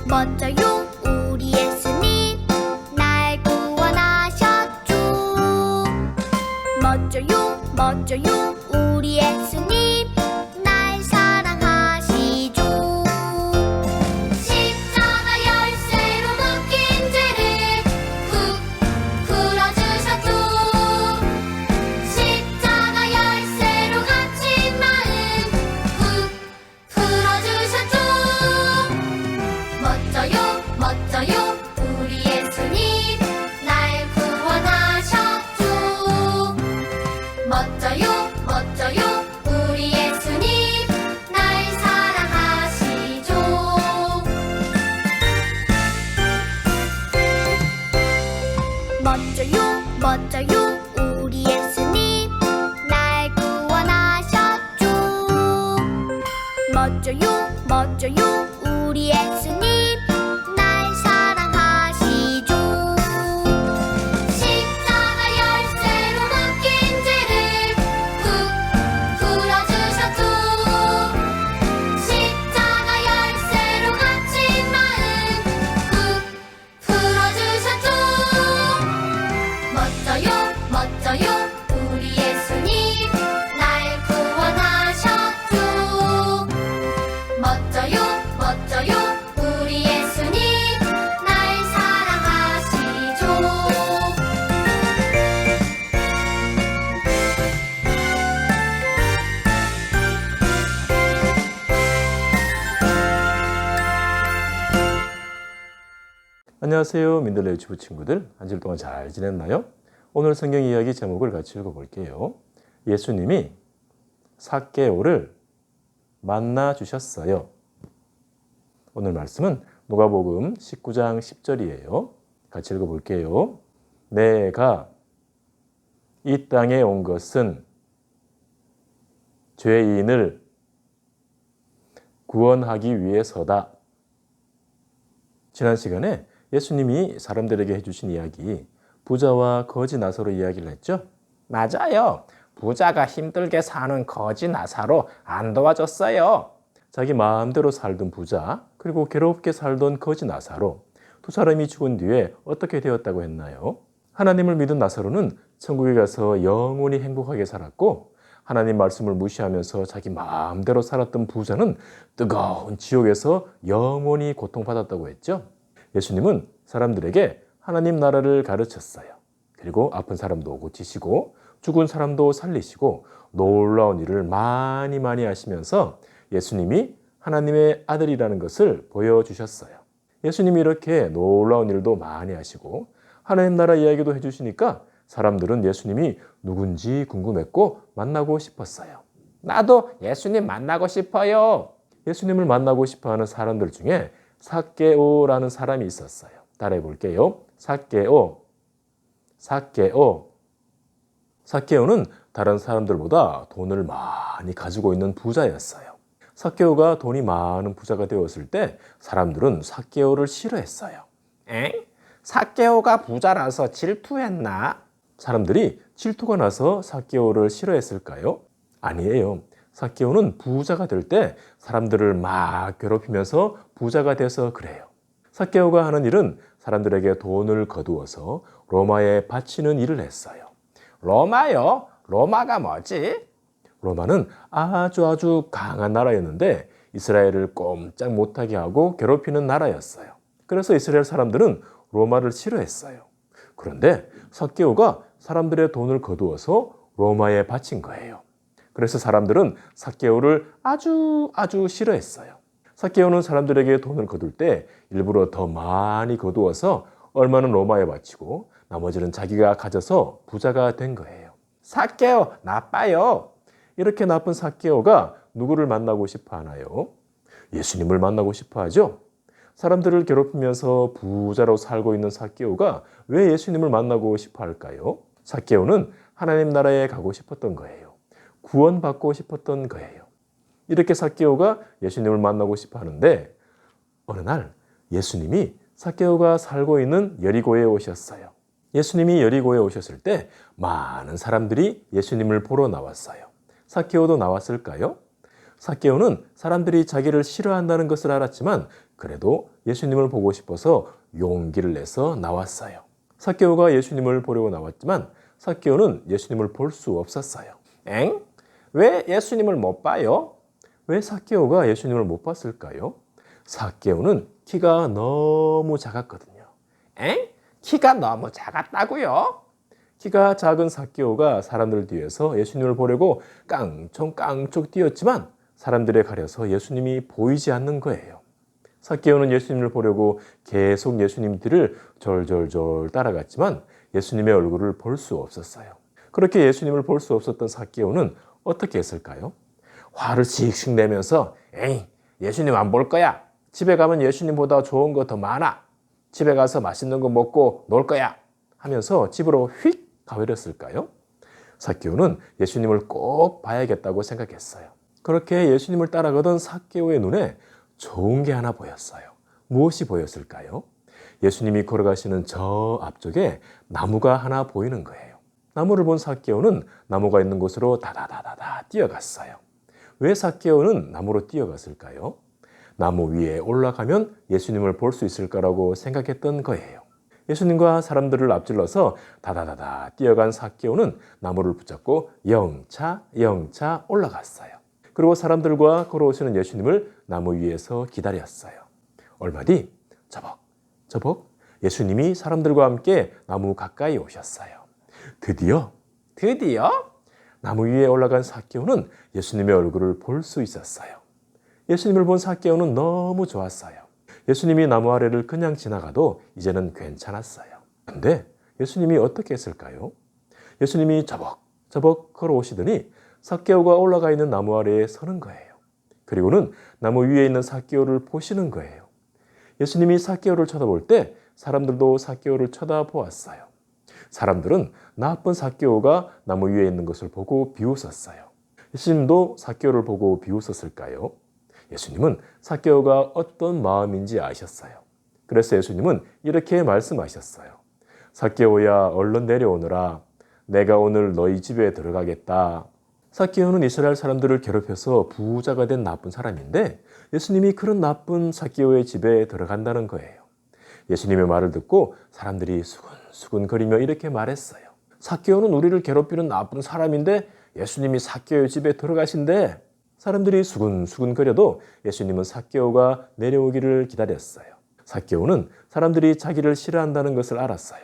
멋져요 우리 예수님 날 구원하셨죠. 멋져요 우리 예수님 날 사랑하시죠. 십자가 열쇠로 묶인 죄를 훅 풀어주셨죠. 십자가 열쇠로 갇힌 마음 훅 풀어주셨죠. 멋져요 우리 예수님 날 구원하셨죠. 멋져요 우리 예수님 날 사랑하시죠. 멋져요 우리 예수님 날 구원하셨죠. 멋져요 우리 예수님 날 사랑하시죠. 십자가 열쇠로 묶인 죄를 훅 풀어주셨죠. 십자가 열쇠로 갇힌 마음 훅 풀어주셨죠. 멋져요 우리 예수님 날 구원하셨죠. 멋져요 우리 예수님 날 사랑하시죠. 안녕하세요. 민들레 유치부 친구들. 한 주일 동안 잘 지냈나요? 오늘 성경 이야기 제목을 같이 읽어볼게요. 예수님이 삭개오를 만나 주셨어요. 오늘 말씀은 누가복음 19장 10절이에요. 같이 읽어볼게요. 내가 이 땅에 온 것은 죄인을 구원하기 위해서다. 지난 시간에 예수님이 사람들에게 해주신 이야기, 부자와 거지 나사로 이야기를 했죠? 맞아요. 부자가 힘들게 사는 거지 나사로 안 도와줬어요. 자기 마음대로 살던 부자, 그리고 괴롭게 살던 거지 나사로, 두 사람이 죽은 뒤에 어떻게 되었다고 했나요? 하나님을 믿은 나사로는 천국에 가서 영원히 행복하게 살았고, 하나님 말씀을 무시하면서 자기 마음대로 살았던 부자는 뜨거운 지옥에서 영원히 고통받았다고 했죠? 예수님은 사람들에게 하나님 나라를 가르쳤어요. 그리고 아픈 사람도 고치시고 죽은 사람도 살리시고 놀라운 일을 많이 하시면서 예수님이 하나님의 아들이라는 것을 보여주셨어요. 예수님이 이렇게 놀라운 일도 많이 하시고 하나님 나라 이야기도 해주시니까 사람들은 예수님이 누군지 궁금했고 만나고 싶었어요. 나도 예수님 만나고 싶어요. 예수님을 만나고 싶어하는 사람들 중에 삭개오라는 사람이 있었어요. 따라해 볼게요. 삭개오. 삭개오는 다른 사람들보다 돈을 많이 가지고 있는 부자였어요. 삭개오가 돈이 많은 부자가 되었을 때 사람들은 삭개오를 싫어했어요. 엥? 삭개오가 부자라서 질투했나? 사람들이 질투가 나서 삭개오를 싫어했을까요? 아니에요. 삭개오는 부자가 될 때 사람들을 막 괴롭히면서 부자가 돼서 그래요. 삭개오가 하는 일은 사람들에게 돈을 거두어서 로마에 바치는 일을 했어요. 로마요? 로마가 뭐지? 로마는 아주 강한 나라였는데 이스라엘을 꼼짝 못하게 하고 괴롭히는 나라였어요. 그래서 이스라엘 사람들은 로마를 싫어했어요. 그런데 삭개오가 사람들의 돈을 거두어서 로마에 바친 거예요. 그래서 사람들은 삭개오를 아주 싫어했어요. 삭개오는 사람들에게 돈을 거둘 때 일부러 더 많이 거두어서 얼마는 로마에 바치고 나머지는 자기가 가져서 부자가 된 거예요. 삭개오 나빠요. 이렇게 나쁜 삭개오가 누구를 만나고 싶어 하나요? 예수님을 만나고 싶어 하죠. 사람들을 괴롭히면서 부자로 살고 있는 삭개오가 왜 예수님을 만나고 싶어 할까요? 삭개오는 하나님 나라에 가고 싶었던 거예요. 구원받고 싶었던 거예요. 이렇게 삭개오가 예수님을 만나고 싶어 하는데 어느 날 예수님이 삭개오가 살고 있는 여리고에 오셨어요. 예수님이 여리고에 오셨을 때 많은 사람들이 예수님을 보러 나왔어요. 삭개오도 나왔을까요? 삭개오는 사람들이 자기를 싫어한다는 것을 알았지만 그래도 예수님을 보고 싶어서 용기를 내서 나왔어요. 삭개오가 예수님을 보려고 나왔지만 삭개오는 예수님을 볼 수 없었어요. 엥? 왜 예수님을 못 봐요? 왜 삭개오가 예수님을 못 봤을까요? 삭개오는 키가 너무 작았거든요. 엥? 키가 너무 작았다고요? 키가 작은 삭개오가 사람들 뒤에서 예수님을 보려고 깡총깡총 뛰었지만 사람들에 가려서 예수님이 보이지 않는 거예요. 삭개오는 예수님을 보려고 계속 예수님 뒤를 졸졸졸 따라갔지만 예수님의 얼굴을 볼 수 없었어요. 그렇게 예수님을 볼 수 없었던 삭개오는 어떻게 했을까요? 화를 씩씩 내면서 에이, 예수님 안 볼 거야. 집에 가면 예수님보다 좋은 거 더 많아. 집에 가서 맛있는 거 먹고 놀 거야. 하면서 집으로 휙 가버렸을까요? 삭개오는 예수님을 꼭 봐야겠다고 생각했어요. 그렇게 예수님을 따라가던 삭개오의 눈에 좋은 게 하나 보였어요. 무엇이 보였을까요? 예수님이 걸어가시는 저 앞쪽에 나무가 하나 보이는 거예요. 나무를 본 삭개오는 나무가 있는 곳으로 다다다다다 뛰어갔어요. 왜 삭개오는 나무로 뛰어갔을까요? 나무 위에 올라가면 예수님을 볼 수 있을 거라고 생각했던 거예요. 예수님과 사람들을 앞질러서 다다다다 뛰어간 삭개오는 나무를 붙잡고 영차 올라갔어요. 그리고 사람들과 걸어오시는 예수님을 나무 위에서 기다렸어요. 얼마 뒤 저벅 예수님이 사람들과 함께 나무 가까이 오셨어요. 드디어 나무 위에 올라간 삭개오는 예수님의 얼굴을 볼 수 있었어요. 예수님을 본 삭개오는 너무 좋았어요. 예수님이 나무 아래를 그냥 지나가도 이제는 괜찮았어요. 근데 예수님이 어떻게 했을까요? 예수님이 저벅 걸어오시더니 삭개오가 올라가 있는 나무 아래에 서는 거예요. 그리고는 나무 위에 있는 삭개오를 보시는 거예요. 예수님이 삭개오를 쳐다볼 때 사람들도 삭개오를 쳐다보았어요. 사람들은 나쁜 삭개오가 나무 위에 있는 것을 보고 비웃었어요. 예수님도 삭개오를 보고 비웃었을까요? 예수님은 삭개오가 어떤 마음인지 아셨어요. 그래서 예수님은 이렇게 말씀하셨어요. 삭개오야, 얼른 내려오너라. 내가 오늘 너희 집에 들어가겠다. 삭개오는 이스라엘 사람들을 괴롭혀서 부자가 된 나쁜 사람인데 예수님이 그런 나쁜 삭개오의 집에 들어간다는 거예요. 예수님의 말을 듣고 사람들이 수근수근거리며 이렇게 말했어요. 삭개오는 우리를 괴롭히는 나쁜 사람인데 예수님이 삭개오의 집에 들어가신대. 사람들이 수근수근거려도 예수님은 삭개오가 내려오기를 기다렸어요. 삭개오는 사람들이 자기를 싫어한다는 것을 알았어요.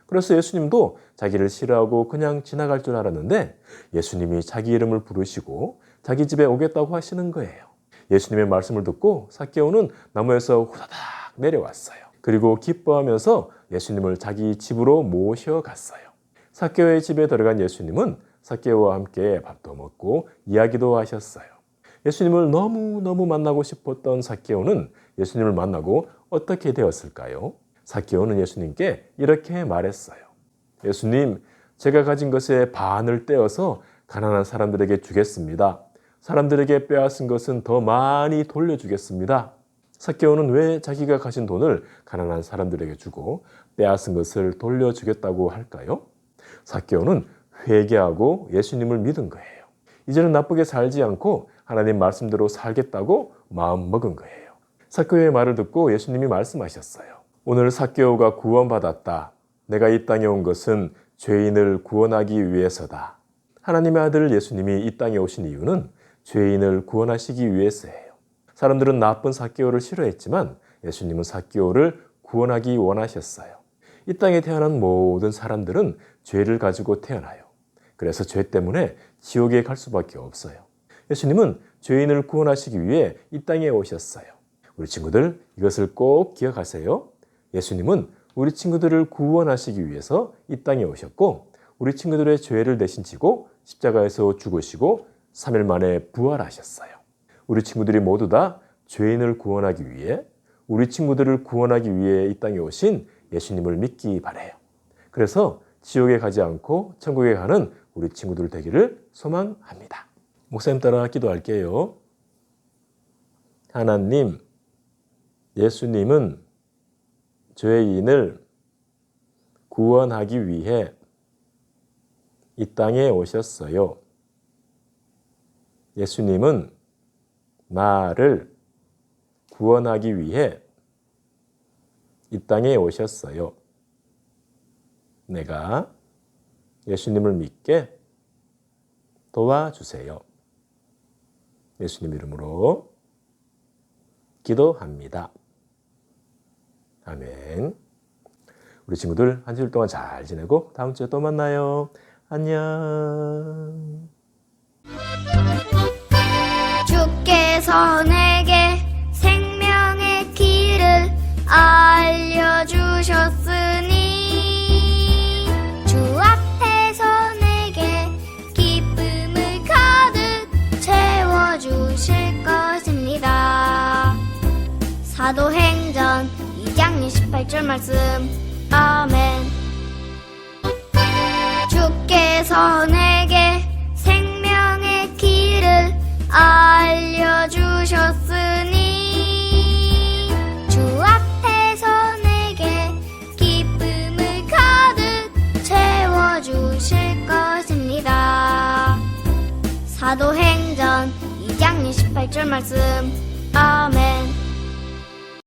그래서 예수님도 자기를 싫어하고 그냥 지나갈 줄 알았는데 예수님이 자기 이름을 부르시고 자기 집에 오겠다고 하시는 거예요. 예수님의 말씀을 듣고 삭개오는 나무에서 후다닥 내려왔어요. 그리고 기뻐하면서 예수님을 자기 집으로 모셔갔어요. 삭개오의 집에 들어간 예수님은 삭개오와 함께 밥도 먹고 이야기도 하셨어요. 예수님을 너무너무 만나고 싶었던 삭개오는 예수님을 만나고 어떻게 되었을까요? 삭개오는 예수님께 이렇게 말했어요. 예수님, 제가 가진 것의 반을 떼어서 가난한 사람들에게 주겠습니다. 사람들에게 빼앗은 것은 더 많이 돌려주겠습니다. 삭개오는 왜 자기가 가진 돈을 가난한 사람들에게 주고 빼앗은 것을 돌려주겠다고 할까요? 삭개오는 회개하고 예수님을 믿은 거예요. 이제는 나쁘게 살지 않고 하나님 말씀대로 살겠다고 마음먹은 거예요. 삭개오의 말을 듣고 예수님이 말씀하셨어요. 오늘 삭개오가 구원받았다. 내가 이 땅에 온 것은 죄인을 구원하기 위해서다. 하나님의 아들 예수님이 이 땅에 오신 이유는 죄인을 구원하시기 위해서예요. 사람들은 나쁜 삭개오를 싫어했지만 예수님은 삭개오를 구원하기 원하셨어요. 이 땅에 태어난 모든 사람들은 죄를 가지고 태어나요. 그래서 죄 때문에 지옥에 갈 수밖에 없어요. 예수님은 죄인을 구원하시기 위해 이 땅에 오셨어요. 우리 친구들 이것을 꼭 기억하세요. 예수님은 우리 친구들을 구원하시기 위해서 이 땅에 오셨고 우리 친구들의 죄를 대신 지고 십자가에서 죽으시고 3일 만에 부활하셨어요. 우리 친구들이 모두 다 죄인을 구원하기 위해 우리 친구들을 구원하기 위해 이 땅에 오신 예수님을 믿기 바라요. 그래서 지옥에 가지 않고 천국에 가는 우리 친구들 되기를 소망합니다. 목사님 따라 기도할게요. 하나님, 예수님은 죄인을 구원하기 위해 이 땅에 오셨어요. 예수님은 나를 구원하기 위해 이 땅에 오셨어요. 내가 예수님을 믿게 도와주세요. 예수님 이름으로 기도합니다. 아멘. 우리 친구들 한 주일 동안 잘 지내고 다음 주에 또 만나요. 안녕. 주께서 내게 생명의 길을 알려주셨으니 주 앞에서 내게 기쁨을 가득 채워주실 것입니다. 사도행전 2장 28절 말씀. 아멘. 주께서 내게 생명의 길을 알려주셨으니 주 앞에서 내게 기쁨을 가득 채워주실 것입니다. 사도행전 2장 28절 말씀. 아멘.